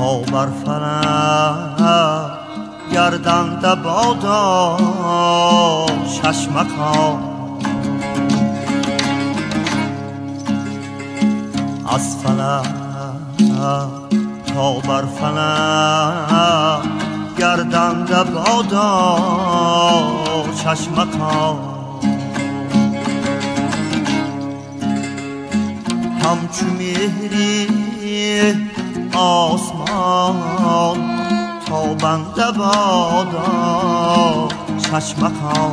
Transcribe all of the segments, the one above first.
تا بر فلک گردنده بادا چشمکا. از فلک تا بر فلک گردنده بادا چشمکا. همچو مهری آسمان تابنده بادا چشمکا.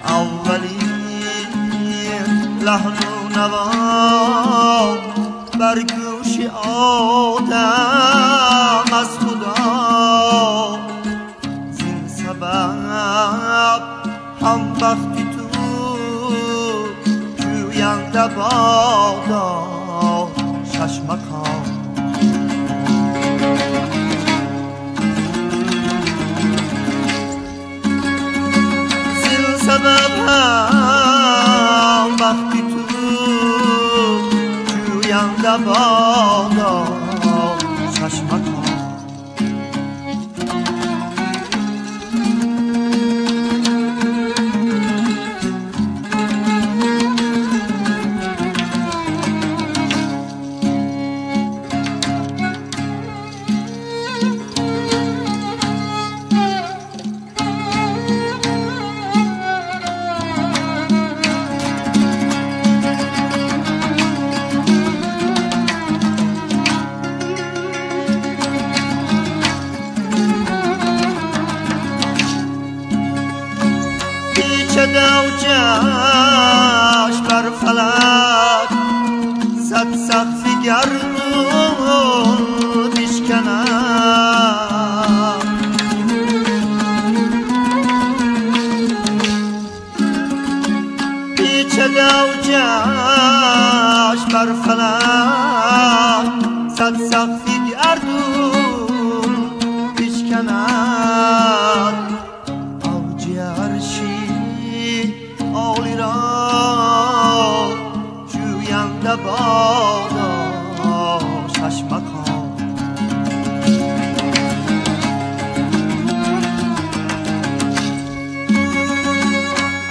اولی لحن و نوا بر گوش آدم از خدا، زین سبب هم وقتی تو جوینده بادا چشمکا. زین سبب هم وقتی تو جوینده بادا چشمکا. دوجش بر فلک زد سقف گردون بشکنم. پیچ دوجش بر فلک زد سقف گردون بشکنم. اوج عرشی عالی را جوینده بادا چشمکا.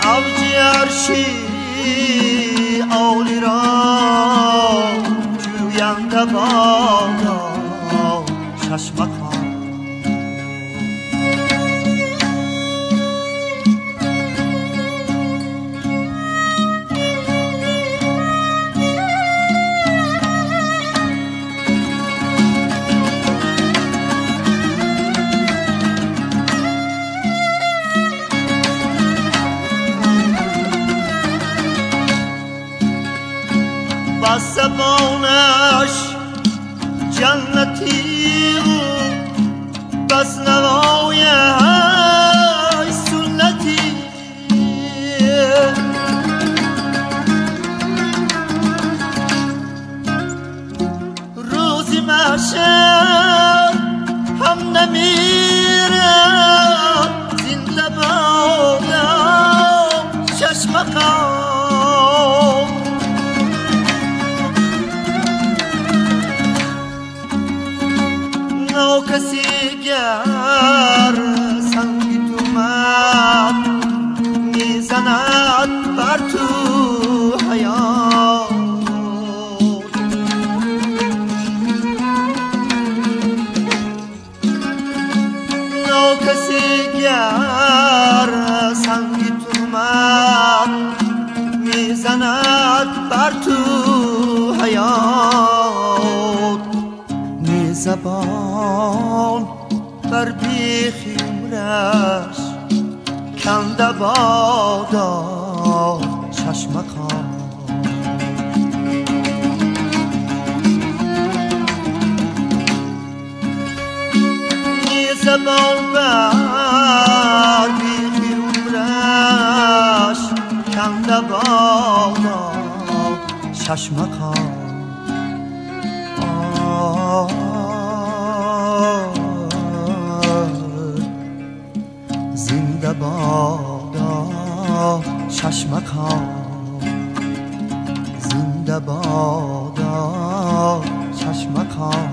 اوج عرشی عالی را جوینده بادا چشمکا. بس زبانش جنتی بس نوایش سنتی. روزی محشر هم نمیره زنده بادا چشمکا. کسی گر سنگی تو مد میزند بر تو حیات. نو کسی گر سنگی تو مد میزند بر تو حیات. زبان بر بیخ عمرش کنده بادا چشمکا. زبان بر بیخ عمرش کنده بادا چشمکا. زنده بادا چشمکا. زنده لبادا چشمکان